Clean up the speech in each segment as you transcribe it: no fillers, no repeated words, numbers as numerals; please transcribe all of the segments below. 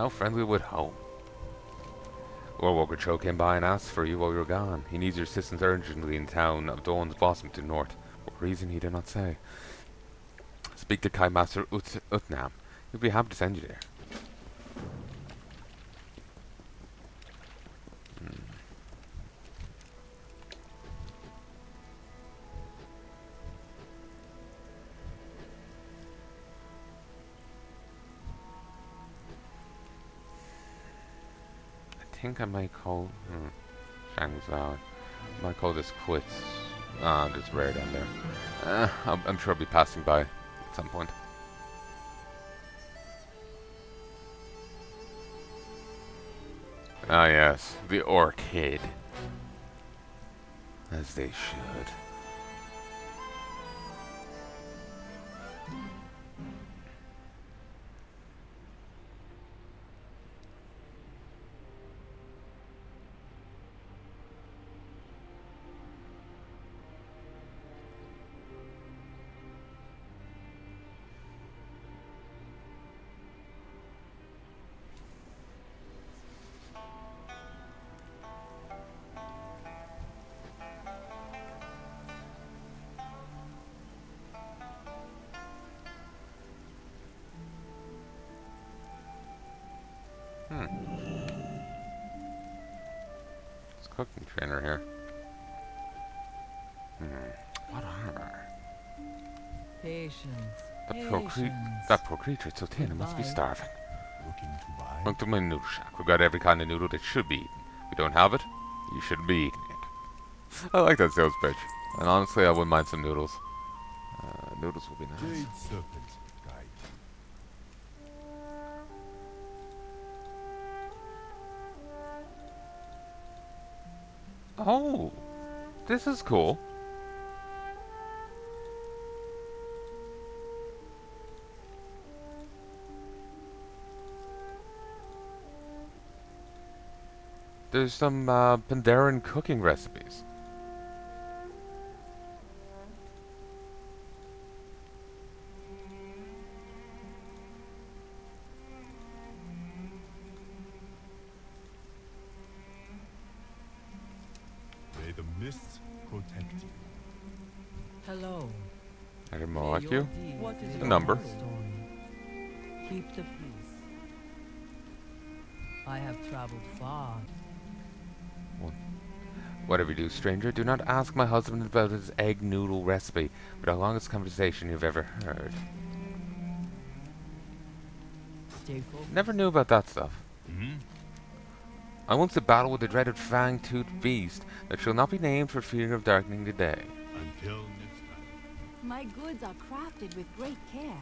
How friendly would home. Lord Walker Cho came by and asked for you while you were gone. He needs your assistance urgently in the town of Dawn's Blossom to the north. What reason he did not say. Speak to Kai Master Utnam. He'll be happy to send you there. I think I might call Shang's Valley. I might call this quits. It's rare down there. I'm sure I'll be passing by at some point. Ah yes, the orchid. As they should. It's a cooking trainer here. What armor? Patience. That poor creature, it's so thin, it must be starving. Looking to buy? Look to my noodle shack. We've got every kind of noodle that should be eaten. If you don't have it, you shouldn't be eating it. I like that sales pitch. And honestly, I wouldn't mind some noodles. Noodles will be nice. Jade Serpent Guide. Oh, this is cool. There's some Pandarian cooking recipes. May the mists protect you. Hello. I didn't more like you. What is The your number. story? Keep the peace. I have traveled far. Whatever you do, stranger, do not ask my husband about his egg noodle recipe, but the longest conversation you've ever heard. Stay focused. Never knew about that stuff. Hmm? I once did battle with the dreaded fang-toothed beast that shall not be named for fear of darkening the day. Until next time. My goods are crafted with great care.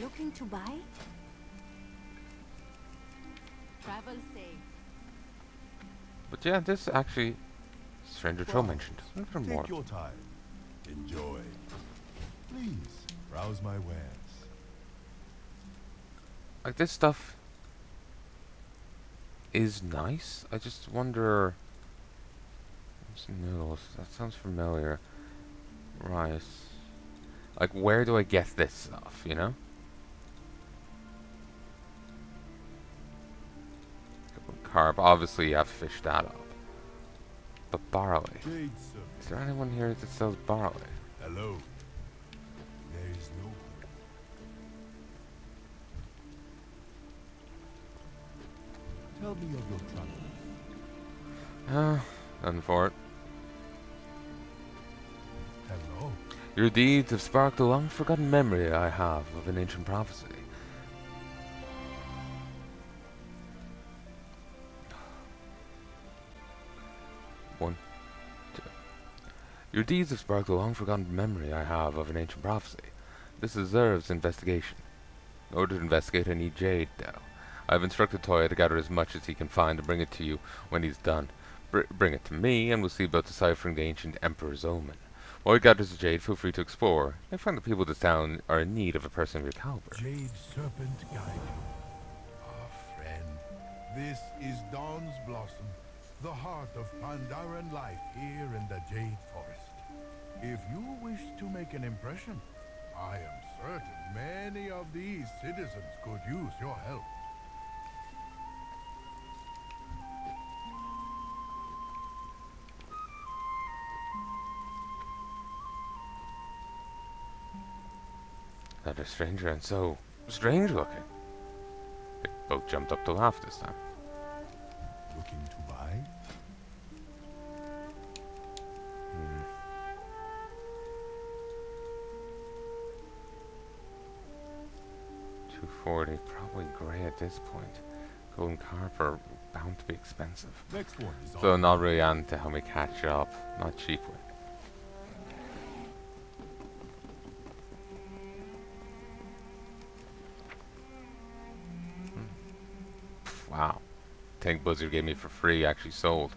Looking to buy? Travel safe. But yeah, this actually, Stranger Cho mentioned. For more. Take your time. Enjoy. Please, browse my wares. Like, this stuff is nice. I just wonder... Some noodles. That sounds familiar. Rice. Like, where do I get this stuff, you know? Carb. Obviously, you have to fish that up. But barley. Jade Is Serpent. there anyone here that sells barley? Hello. There is no hope. Tell me of your travels. Nothing for it. Hello. Your deeds have sparked a long-forgotten memory I have of an ancient prophecy. One, two. Your deeds have sparked a long-forgotten memory I have of an ancient prophecy. This deserves investigation. In order to investigate, I need jade, though. I have instructed Toya to gather as much as he can find and bring it to you when he's done. Bring it to me, and we'll see about deciphering the ancient Emperor's omen. While he gathers the jade, feel free to explore. I find the people of this town are in need of a person of your caliber. Jade Serpent guide you. Our friend, this is Dawn's Blossom, the heart of Pandaria life here in the Jade Forest. If you wish to make an impression, I am certain many of these citizens could use your help. they're stranger and so strange looking. They both jumped up to laugh this time. Looking to buy? 240, probably grey at this point. Golden carp are bound to be expensive. Next one is So on. not really on to help me catch up, not cheaply. Wow. Tank Buzzard gave me for free actually sold.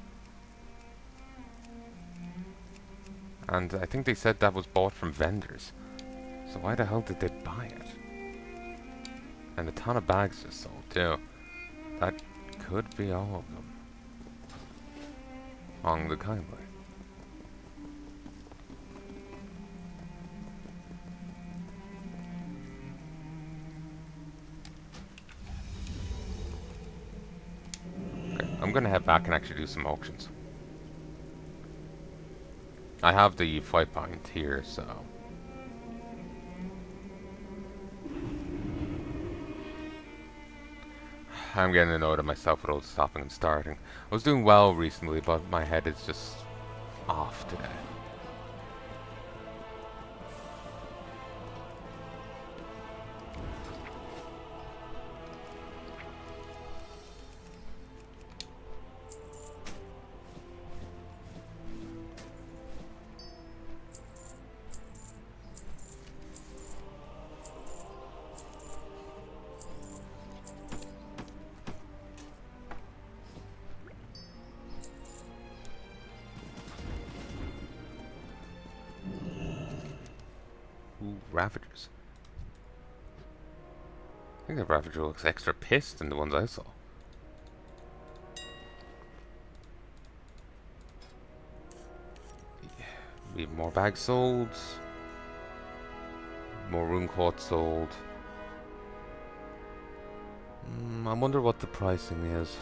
And I think they said that was bought from vendors. So why the hell did they buy it? And a ton of bags just sold too. That could be all of them. On the kindly. Okay, I'm gonna head back and actually do some auctions. I have the 5 point here, so I'm getting annoyed at myself with all the stopping and starting. I was doing well recently, but my head is just off today. Ooh, Ravagers. I think the Ravager looks extra pissed than the ones I saw. Yeah, we have more bags sold. More rune quartz sold. I wonder what the pricing is.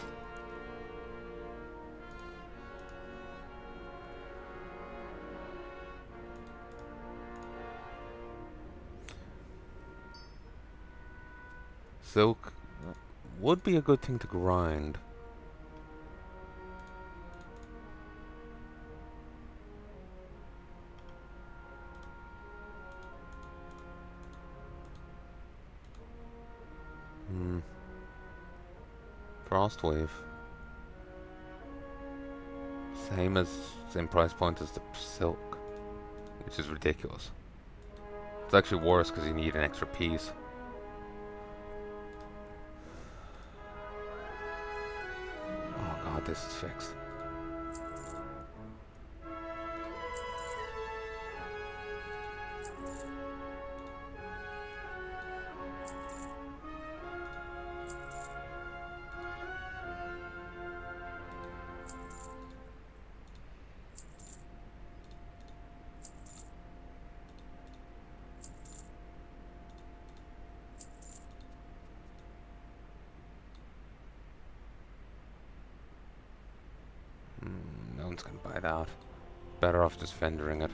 Silk would be a good thing to grind. Frostwave. Same price point as the silk, which is ridiculous. It's actually worse because you need an extra piece. Oh god, this is fixed. No one's gonna buy that. Better off just vending it.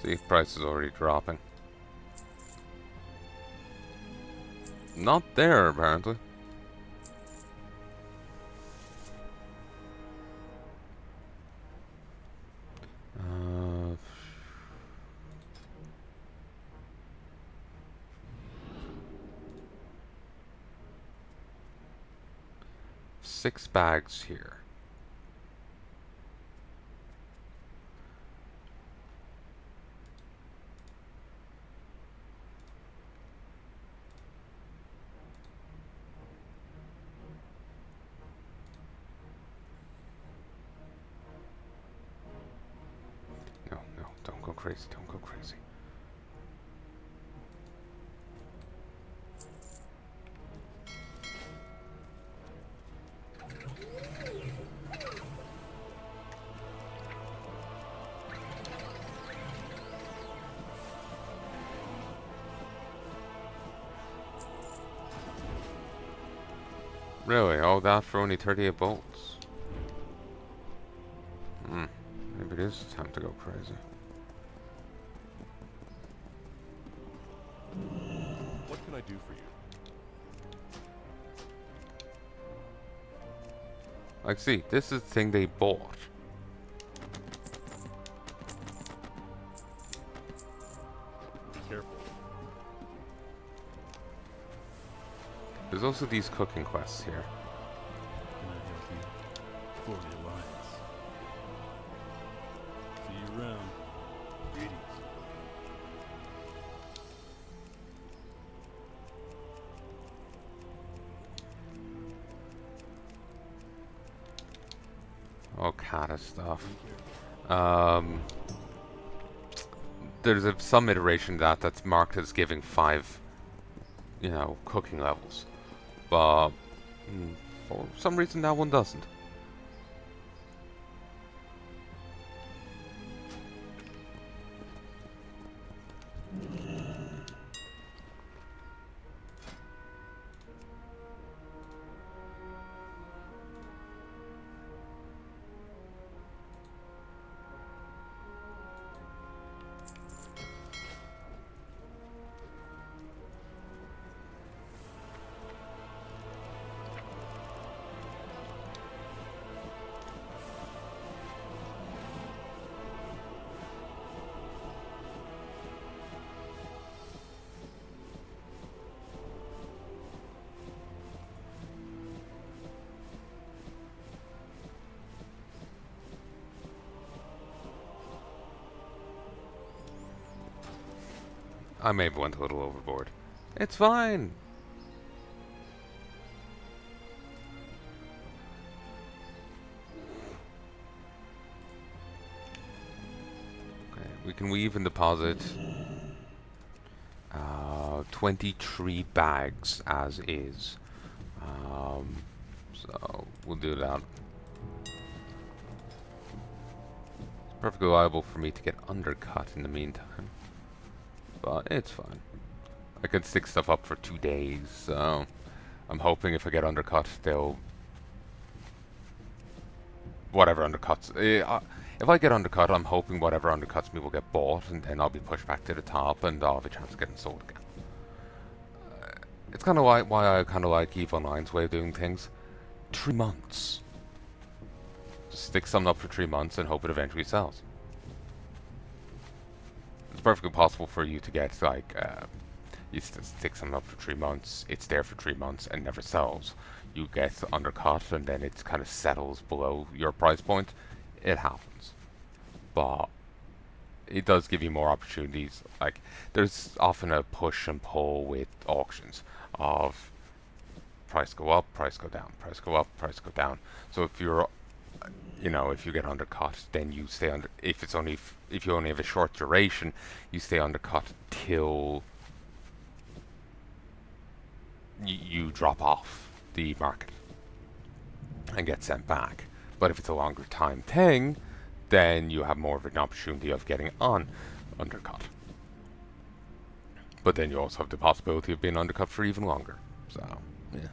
See, price is already dropping. Not there, apparently. Six bags here. No, no, don't go crazy, don't go crazy. Really? All that for only 38 bolts? Hmm. Maybe it is time to go crazy. What can I do for you? Like, see, this is the thing they bought. Be careful. There's also these cooking quests here. Can I help you? For the Alliance. See you around. Greetings. All kind of stuff. Be careful. There's some iteration that's marked as giving 5, you know, cooking levels. But for some reason that one doesn't. I may have went a little overboard. It's fine. Okay, we can weave and deposit 23 bags as is. So we'll do that. It's perfectly liable for me to get undercut in the meantime, but it's fine. I can stick stuff up for 2 days, so I'm hoping if I get undercut, they'll... whatever undercuts... if I get undercut, I'm hoping whatever undercuts me will get bought, and then I'll be pushed back to the top, and I'll have a chance of getting sold again. It's kind of why I kind of like EVE Online's way of doing things. 3 months. Just stick something up for 3 months and hope it eventually sells. It's perfectly possible for you to get, like, you stick something up for 3 months, it's there for 3 months and never sells. You get undercut and then it kind of settles below your price point. It happens. But it does give you more opportunities. Like, there's often a push and pull with auctions of price go up, price go down, price go up, price go down. So if you're, you know, if you get undercut, then you stay under. If it's only if you only have a short duration, you stay undercut till you drop off the market and get sent back. But if it's a longer time thing, then you have more of an opportunity of getting on undercut. But then you also have the possibility of being undercut for even longer. So, yeah.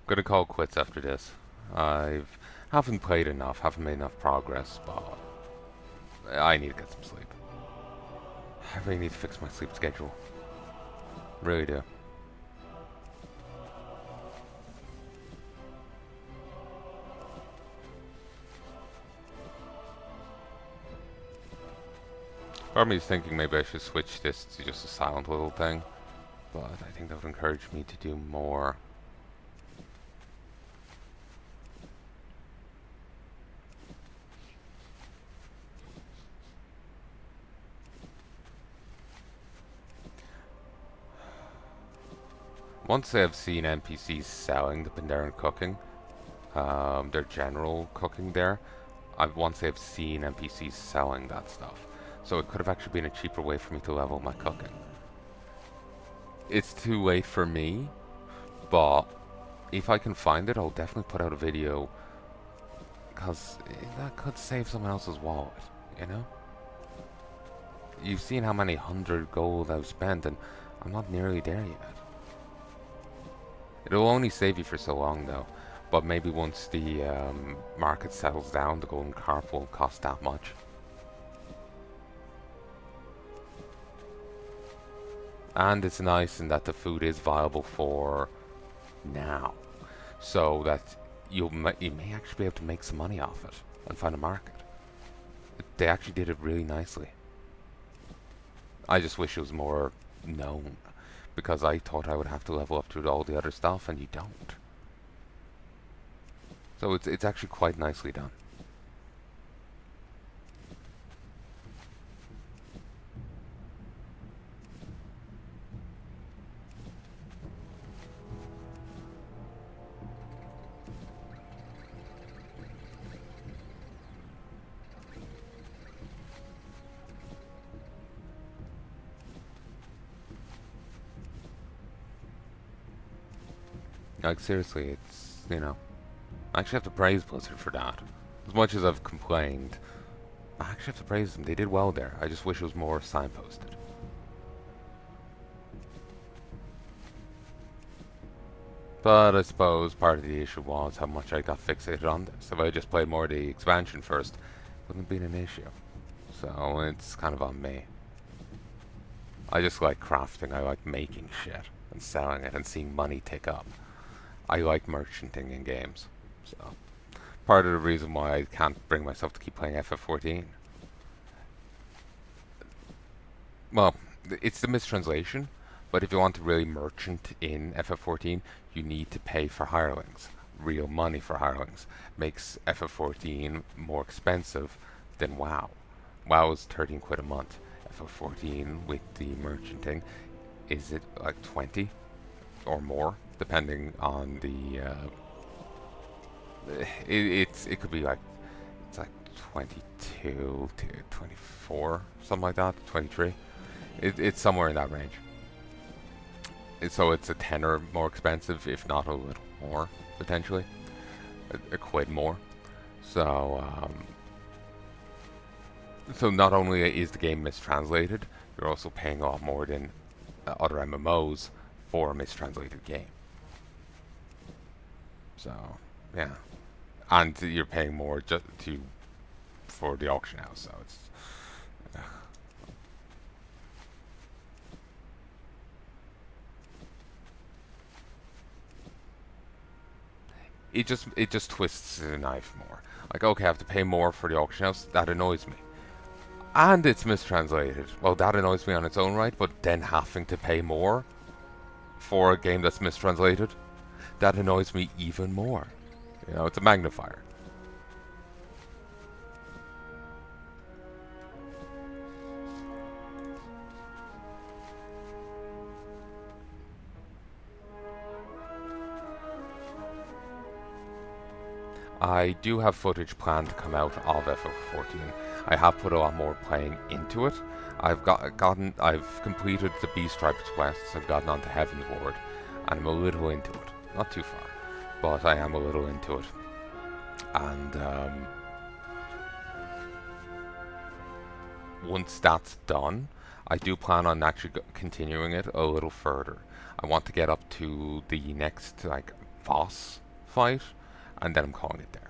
Gonna call quits after this. Haven't played enough, haven't made enough progress, but I need to get some sleep. I really need to fix my sleep schedule. Really do. Part of me is thinking maybe I should switch this to just a silent little thing, but I think that would encourage me to do more. Once I've seen NPCs selling the Pandaren cooking, their general cooking there, once I've seen NPCs selling that stuff. So it could have actually been a cheaper way for me to level my cooking. It's too late for me, but if I can find it, I'll definitely put out a video, because that could save someone else's wallet, you know? You've seen how many 100 gold I've spent, and I'm not nearly there yet. It'll only save you for so long, though. But maybe once the market settles down, the golden carp won't cost that much. And it's nice in that the food is viable for now. So that you may actually be able to make some money off it and find a market. They actually did it really nicely. I just wish it was more known, because I thought I would have to level up to all the other stuff, and you don't. So it's actually quite nicely done. Like, seriously, it's, you know, I actually have to praise Blizzard for that. As much as I've complained, I actually have to praise them. They did well there. I just wish it was more signposted. But I suppose part of the issue was how much I got fixated on this. If I just played more of the expansion first, it wouldn't have been an issue. So it's kind of on me. I just like crafting. I like making shit and selling it and seeing money tick up. I like merchanting in games. So part of the reason why I can't bring myself to keep playing FF14. Well, it's the mistranslation, but if you want to really merchant in FF14, you need to pay for hirelings. Real money for hirelings. Makes FF14 more expensive than WoW. WoW is 13 quid a month. FF14 with the merchanting, is it like 20 or more, depending on the it could be like, it's like 22 to 24, something like that, 23. It's somewhere in that range. So it's a tenner more expensive, if not a little more, potentially. A quid more. So, so not only is the game mistranslated, you're also paying a lot more than other MMOs for a mistranslated game. So, yeah. And you're paying more just for the auction house, so it's... It just twists the knife more. Like, okay, I have to pay more for the auction house. That annoys me. And it's mistranslated. Well, that annoys me on its own right, but then having to pay more for a game that's mistranslated, that annoys me even more. You know, it's a magnifier. I do have footage planned to come out of FF14. I have put a lot more playing into it. I've completed the Bee Stripes quests. I've gotten onto Heaven's Ward, and I'm a little into it. Not too far, but I am a little into it. And once that's done, I do plan on actually continuing it a little further. I want to get up to the next like boss fight, and then I'm calling it there.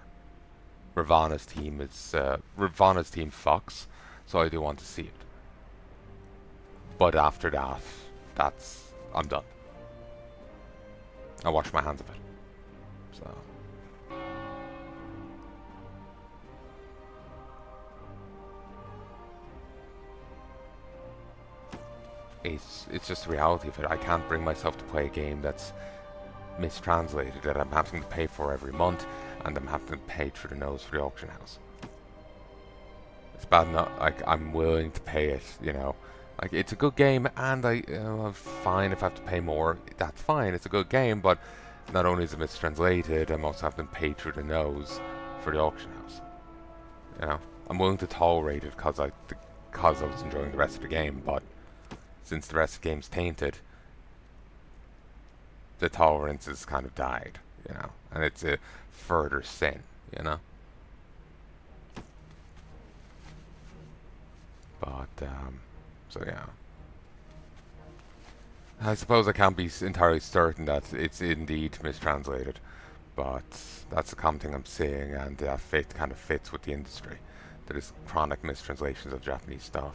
Ravana's team fucks, so I do want to see it. But after that, I'm done. I wash my hands of it. So it's just the reality of it. I can't bring myself to play a game that's mistranslated, that I'm having to pay for every month, and I'm having to pay through the nose for the auction house. It's bad enough, like, I'm willing to pay it, you know, Like, it's a good game, and fine if I have to pay more. That's fine. It's a good game, but not only is it mistranslated, I'm also having to pay through the nose for the auction house. You know, I'm willing to tolerate it because I was enjoying the rest of the game. But since the rest of the game's tainted, the tolerance has kind of died. You know, and it's a further sin. You know. But so yeah. I suppose I can't be entirely certain that it's indeed mistranslated, but that's the common thing I'm seeing, and that kind of fits with the industry. There is chronic mistranslations of Japanese stuff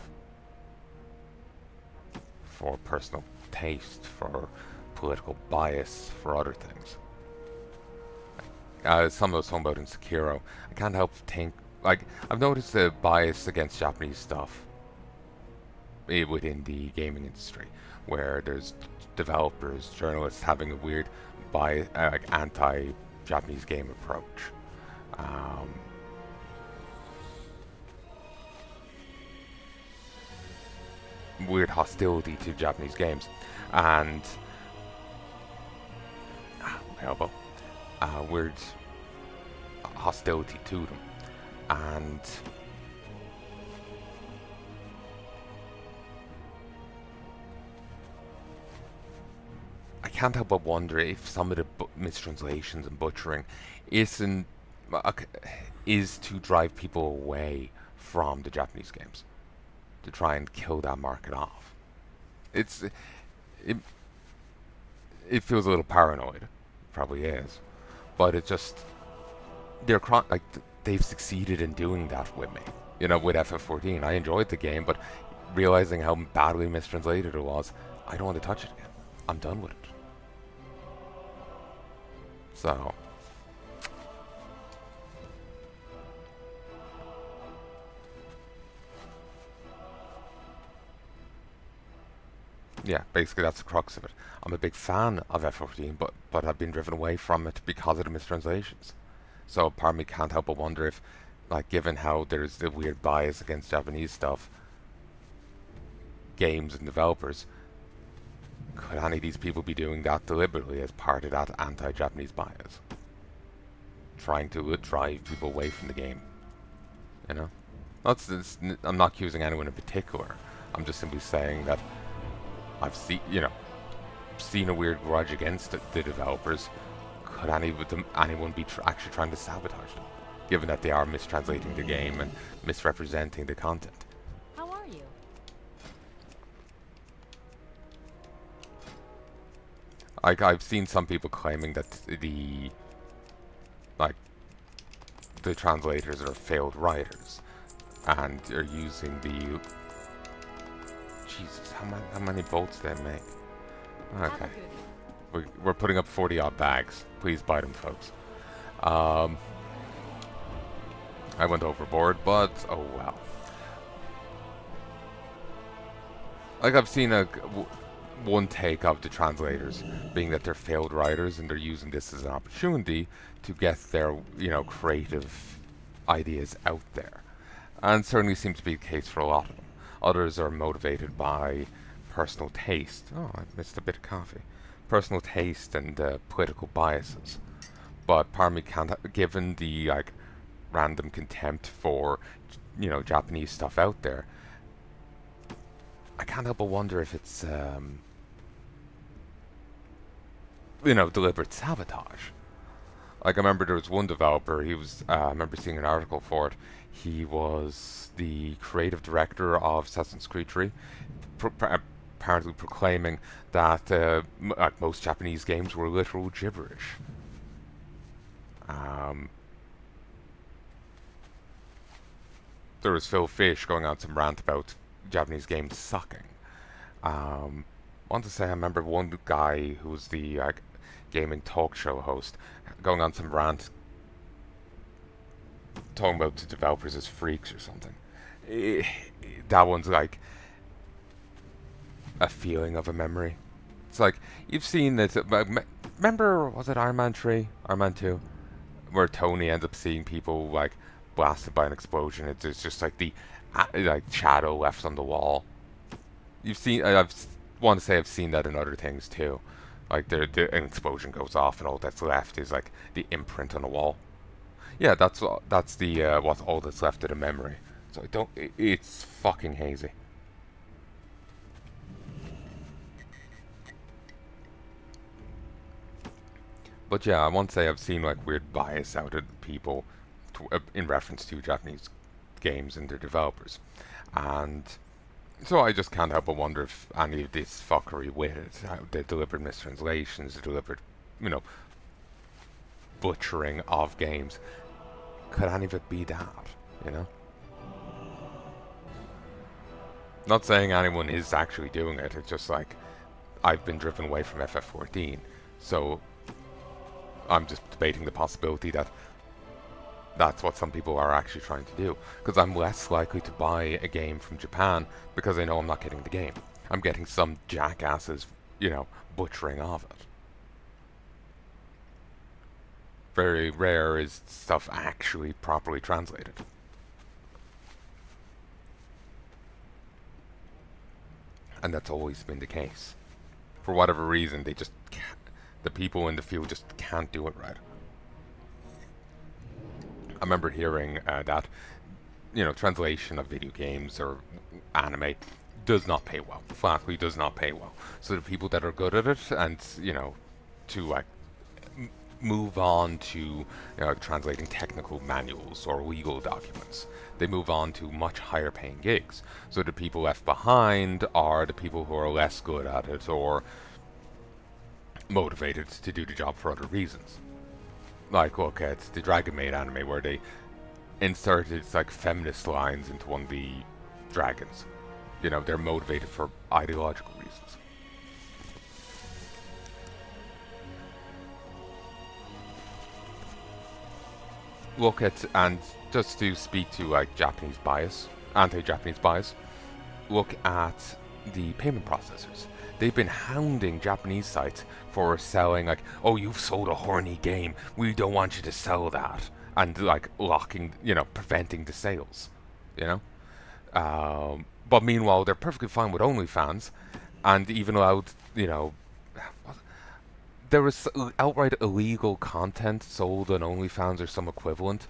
for personal taste, for political bias, for other things. Some of us talking about in Sekiro, I can't help think, like, I've noticed a bias against Japanese stuff within the gaming industry, where there's developers, journalists having a weird like anti-Japanese game approach. Weird hostility to Japanese games, and elbow, weird hostility to them, and I can't help but wonder if some of the mistranslations and butchering isn't is to drive people away from the Japanese games, to try and kill that market off. It it feels a little paranoid, probably is, but it just they've succeeded in doing that with me. You know, with FF14, I enjoyed the game, but realizing how badly mistranslated it was, I don't want to touch it again. I'm done with it. So, yeah, basically that's the crux of it. I'm a big fan of F14, but I've been driven away from it because of the mistranslations. So part of me can't help but wonder if, like, given how there's the weird bias against Japanese stuff, games and developers, could any of these people be doing that deliberately as part of that anti-Japanese bias? Trying to drive people away from the game. You know? I'm not accusing anyone in particular. I'm just simply saying that I've seen a weird grudge against the developers. Could anyone be actually trying to sabotage them, given that they are mistranslating the game and misrepresenting the content? How are you? Like, I've seen some people claiming that the translators are failed writers, and are using the... Jesus, how many bolts did they make? Okay. We're putting up 40 odd bags. Please buy them, folks. I went overboard, but oh well. Like, I've seen one take of the translators being that they're failed writers, and they're using this as an opportunity to get their, creative ideas out there. And certainly seems to be the case for a lot of them. Others are motivated by personal taste. Oh, I missed a bit of coffee. Personal taste and political biases. But part of me can't, given the random contempt for, Japanese stuff out there, I can't help but wonder if it's, deliberate sabotage. Like, I remember there was one developer, I remember seeing an article for it. He was the creative director of Assassin's Creed 3, apparently proclaiming that most Japanese games were literal gibberish. There was Phil Fish going on some rant about Japanese games sucking. I want to say I remember one guy who was the gaming talk show host going on some rant talking about the developers as freaks or something. That one's like a feeling of a memory. It's like, you've seen this. Remember, was it Iron Man 3? Iron Man 2? Where Tony ends up seeing people blasted by an explosion. It's just like the shadow left on the wall. You've seen. Want to say I've seen that in other things too. Like an explosion goes off and all that's left is like the imprint on a wall. Yeah, that's the what's all that's left of the memory. So I don't. It's fucking hazy. But yeah, I want to say I've seen like weird bias out of people in reference to Japanese games and their developers, and so I just can't help but wonder if any of this fuckery with it, how the deliberate mistranslations, the deliberate, you know, butchering of games, could any of it be that? You know. Not saying anyone is actually doing it. It's just like I've been driven away from FF14, so I'm just debating the possibility that that's what some people are actually trying to do. Because I'm less likely to buy a game from Japan because I know I'm not getting the game. I'm getting some jackasses, butchering of it. Very rare is stuff actually properly translated. And that's always been the case. For whatever reason, the people in the field just can't do it right. I remember hearing that, translation of video games or anime does not pay well. Flatly does not pay well. So the people that are good at it and, to like move on to translating technical manuals or legal documents. They move on to much higher paying gigs. So the people left behind are the people who are less good at it or motivated to do the job for other reasons. Like, look at the Dragon Maid anime where they inserted like feminist lines into one of the dragons. They're motivated for ideological reasons. Look at, and just to speak to like Japanese bias, anti-Japanese bias, look at the payment processors. They've been hounding Japanese sites for selling like, oh, you've sold a horny game, we don't want you to sell that, and like locking, preventing the sales, you know. But meanwhile, they're perfectly fine with OnlyFans, and even allowed, there was outright illegal content sold on OnlyFans or some equivalent.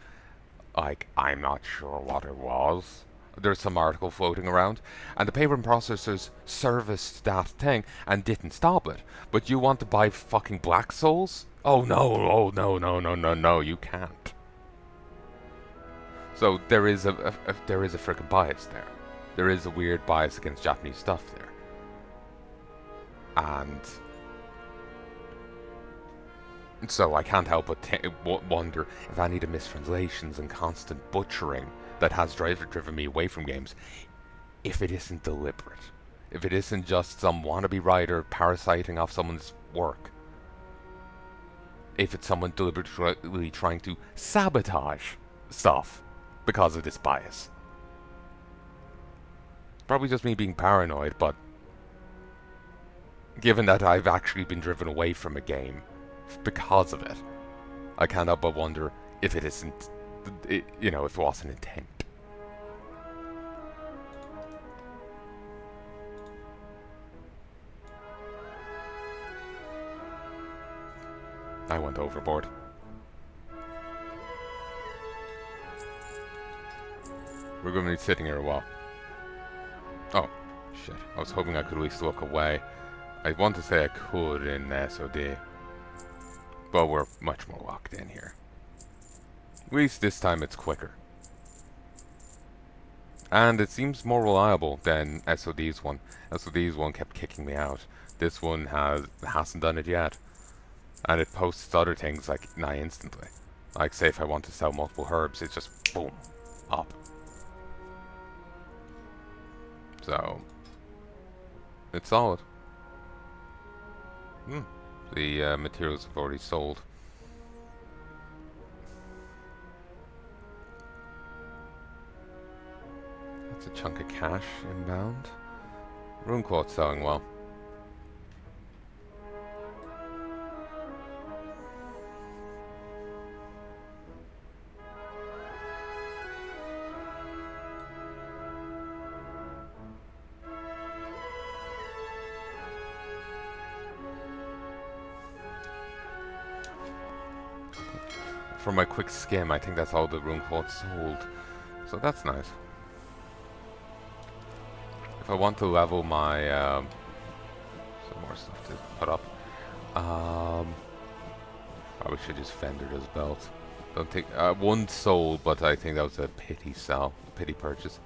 Like, I'm not sure what it was. There's some article floating around, and the payment processors serviced that thing and didn't stop it. But you want to buy fucking Black Souls? Oh no! Oh no! No! No! No! No! You can't. So there is a freaking bias there. There is a weird bias against Japanese stuff there, and so I can't help but wonder if any of the mistranslations and constant butchering that has driven me away from games, if it isn't deliberate. If it isn't just some wannabe writer parasiting off someone's work. If it's someone deliberately trying to sabotage stuff because of this bias. Probably just me being paranoid, but given that I've actually been driven away from a game because of it, I can't help but wonder if it isn't, if it wasn't intent. I went overboard. We're going to be sitting here a while. Oh, shit. I was hoping I could at least look away. I want to say I could in SOD. But we're much more locked in here. At least this time it's quicker. And it seems more reliable than SOD's one. SOD's one kept kicking me out. This one hasn't done it yet. And it posts other things like nigh instantly. Like say if I want to sell multiple herbs, it's just boom, up. So it's solid. The materials have already sold. That's a chunk of cash inbound. Rune Quartz selling well. for my quick skim, I think that's all the rune quotes sold. So that's nice. If I want to level my, some more stuff to put up. Probably should just vendor those belts. Don't think, one sold, but I think that was a pity sell, pity purchase.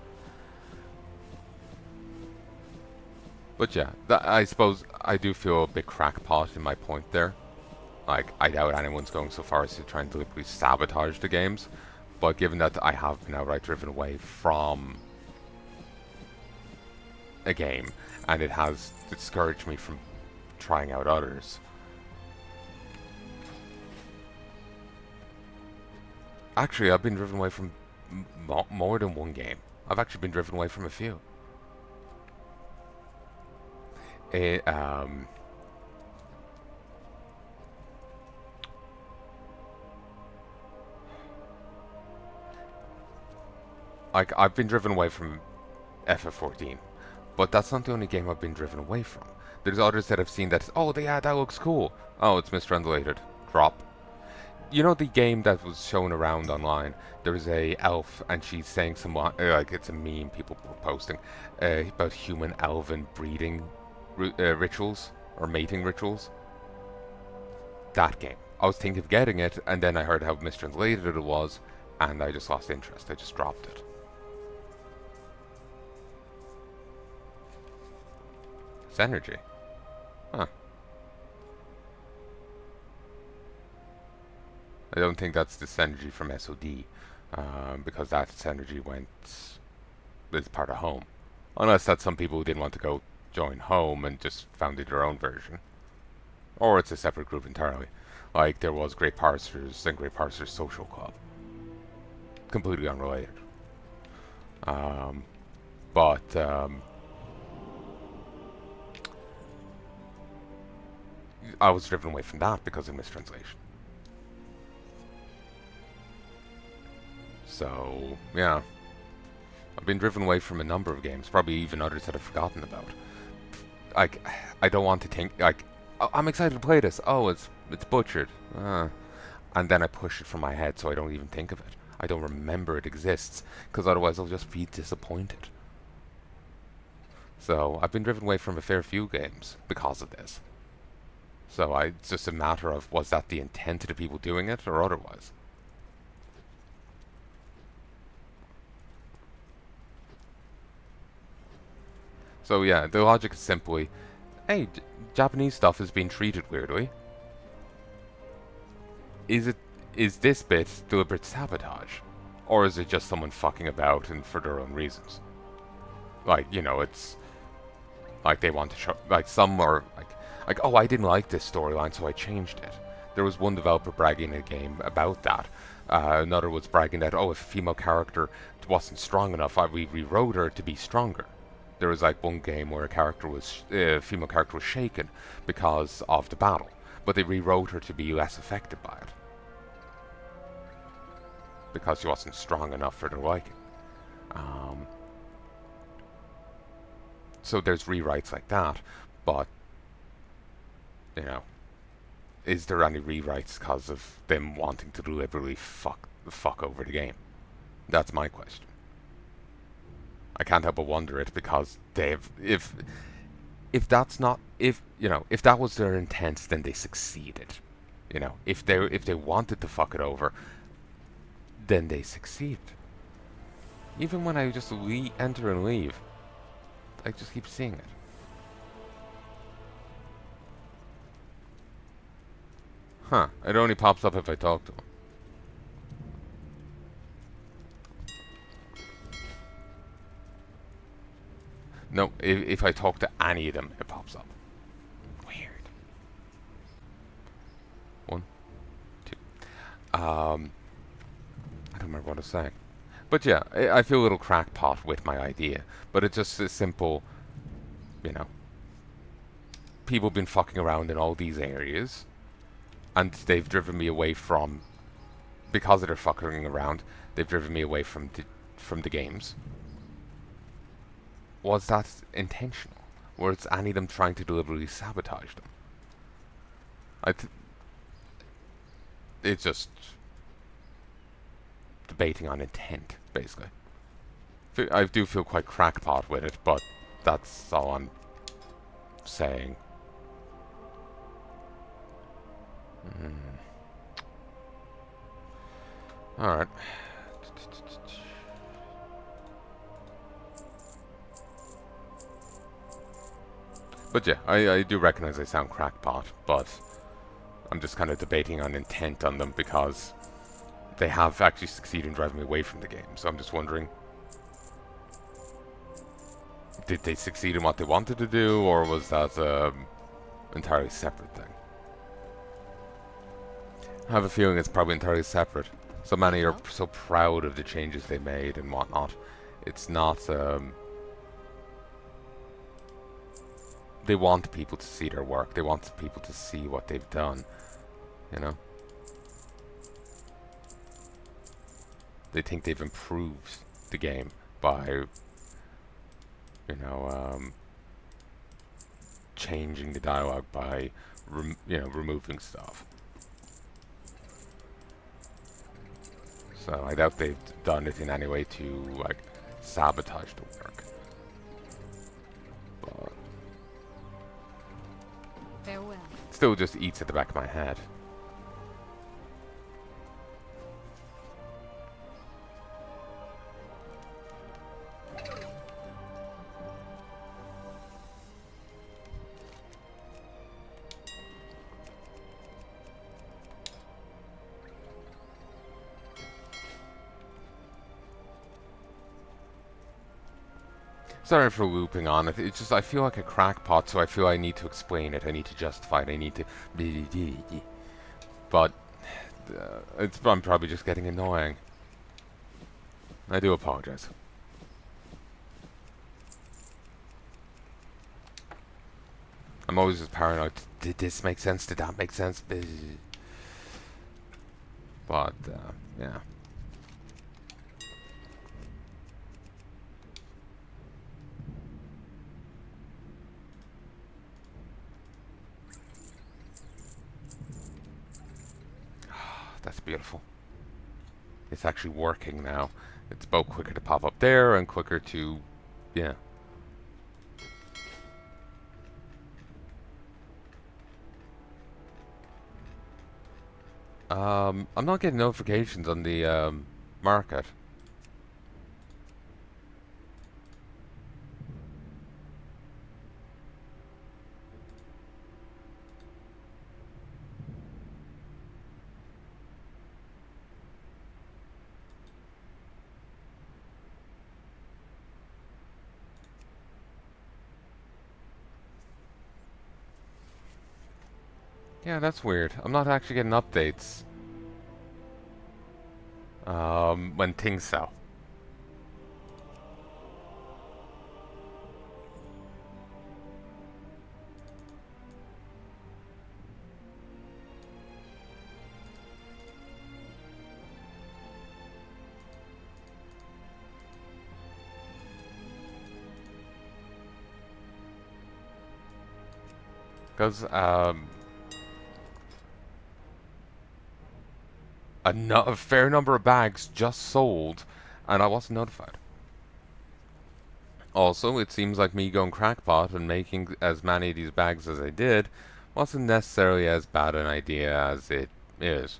But yeah, I suppose I do feel a bit crackpot in my point there. Like, I doubt anyone's going so far as to try and deliberately sabotage the games. But given that I have been outright driven away from a game, and it has discouraged me from trying out others. Actually, I've been driven away from more than one game. I've actually been driven away from a few. Like, I've been driven away from FF14, but that's not the only game I've been driven away from. There's others that I've seen that, oh, yeah, that looks cool. Oh, it's mistranslated. Drop. You know the game that was shown around online? There's a elf, and she's saying some, like, it's a meme people were posting, about human-elven breeding rituals, or mating rituals. That game. I was thinking of getting it, and then I heard how mistranslated it was, and I just lost interest. I just dropped it. It's energy. Huh. I don't think that's the synergy from SOD, because that synergy is part of home. Unless that's some people who didn't want to go join home and just founded their own version. Or it's a separate group entirely. Like there was Great Parsers and Great Parsers Social Club. Completely unrelated. I was driven away from that because of mistranslation. So, yeah. I've been driven away from a number of games, probably even others that I've forgotten about. Like, I don't want to think, like, oh, I'm excited to play this. Oh, it's butchered. And then I push it from my head so I don't even think of it. I don't remember it exists, because otherwise I'll just be disappointed. So, I've been driven away from a fair few games because of this. So, it's just a matter of, was that the intent of the people doing it, or otherwise? So yeah, the logic is simply, hey, Japanese stuff is being treated weirdly. Is this bit deliberate sabotage? Or is it just someone fucking about and for their own reasons? Like, you know, it's like they want to show, like some are like, oh, I didn't like this storyline, so I changed it. There was one developer bragging in a game about that. Another was bragging that, oh, if a female character wasn't strong enough, we rewrote her to be stronger. There was like one game where a female character was shaken because of the battle, but they rewrote her to be less affected by it because she wasn't strong enough for their liking. So there's rewrites like that, but you know, is there any rewrites because of them wanting to deliberately fuck over the game? That's my question. I can't help but wonder it because if that's not, if that was their intent, then they succeeded. You know, if they wanted to fuck it over, then they succeed. Even when I just enter and leave, I just keep seeing it. Huh, it only pops up if I talk to them. No, if I talk to any of them, it pops up. Weird. 1, 2. I don't remember what I was saying. But yeah, I feel a little crackpot with my idea. But it's just a simple, you know, people have been fucking around in all these areas, and they've driven me away from, because of their fucking around, they've driven me away from the games. Was that intentional? Was any of them trying to deliberately sabotage them? It's just, debating on intent, basically. I do feel quite crackpot with it, but that's all I'm saying. Alright. But yeah, I do recognize they sound crackpot, but I'm just kind of debating on intent on them because they have actually succeeded in driving me away from the game. So I'm just wondering, did they succeed in what they wanted to do, or was that entirely separate thing? I have a feeling it's probably entirely separate. So many are so proud of the changes they made and whatnot. It's not, they want people to see their work. They want people to see what they've done, you know? They think they've improved the game by, you know, changing the dialogue, by, you know, removing stuff. So I doubt they've done it in any way to, like, sabotage the work. But Farewell. it still just eats at the back of my head. Sorry for looping on it. It's just I feel like a crackpot, so I feel I need to explain it. I need to justify it. I need to. But I'm probably just getting annoying. I do apologize. I'm always just paranoid. Did this make sense? Did that make sense? But yeah. That's beautiful. It's actually working now. It's both quicker to pop up there and quicker to, yeah. I'm not getting notifications on the market. Yeah, that's weird. I'm not actually getting updates when things sell. Because a fair number of bags just sold, and I wasn't notified. Also, it seems like me going crackpot and making as many of these bags as I did wasn't necessarily as bad an idea as it is.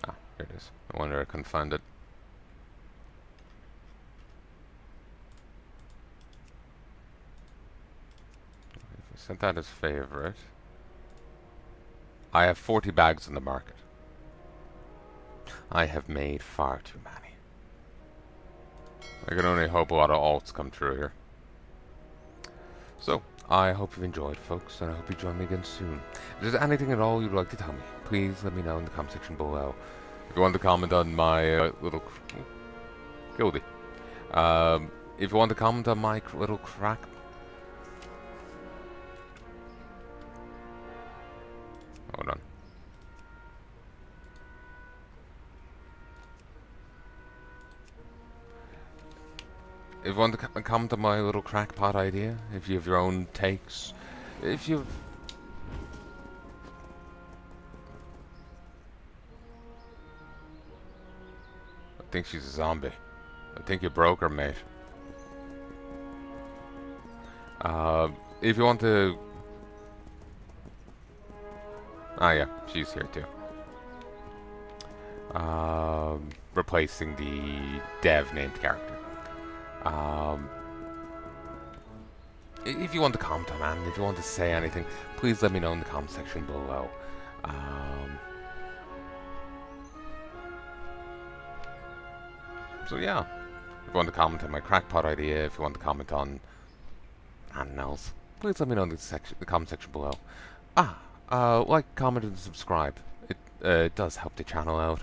Ah, here it is. I wonder I couldn't find it. If I set that as favorite, I have 40 bags in the market. I have made far too many. I can only hope a lot of alts come true here. So, I hope you've enjoyed, folks, and I hope you join me again soon. If there's anything at all you'd like to tell me, please let me know in the comment section below. If you want to comment on my little... Guilty. If you want to comment on my little crack... Hold on. If you want to comment on my little crackpot idea, if you have your own takes, if you've... I think she's a zombie. I think you broke her, mate. If you want to... Ah, yeah, she's here too. Replacing the dev named character. If you want to comment on that, if you want to say anything, please let me know in the comment section below. So yeah, if you want to comment on my crackpot idea, if you want to comment on anything else, please let me know in the comment section below. Like, comment, and subscribe. It does help the channel out.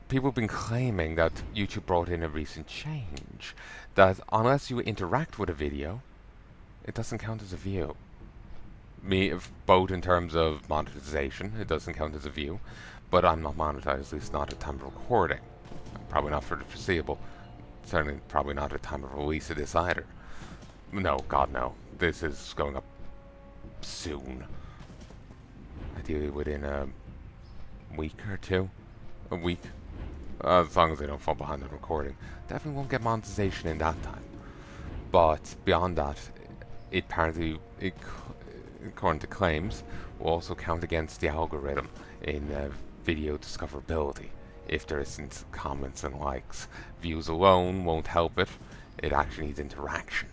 People have been claiming that YouTube brought in a recent change, that unless you interact with a video, it doesn't count as a view. Both in terms of monetization, it doesn't count as a view, but I'm not monetized, at least not at time of recording. Probably not for the foreseeable. Certainly probably not at time of release of this either. No, God no. This is going up soon. Ideally within a week or two. A week. As long as they don't fall behind on recording. Definitely won't get monetization in that time. But beyond that, it apparently, according to claims, will also count against the algorithm in video discoverability. If there isn't comments and likes. Views alone won't help it. It actually needs interaction.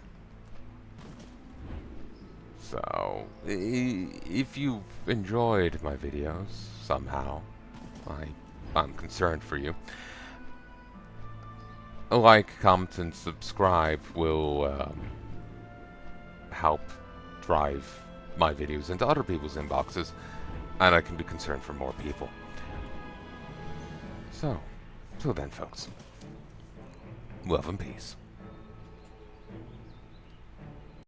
So, if you've enjoyed my videos somehow, I'm concerned for you. A like, comment, and subscribe will help drive my videos into other people's inboxes, and I can be concerned for more people. So, till then, folks, love and peace.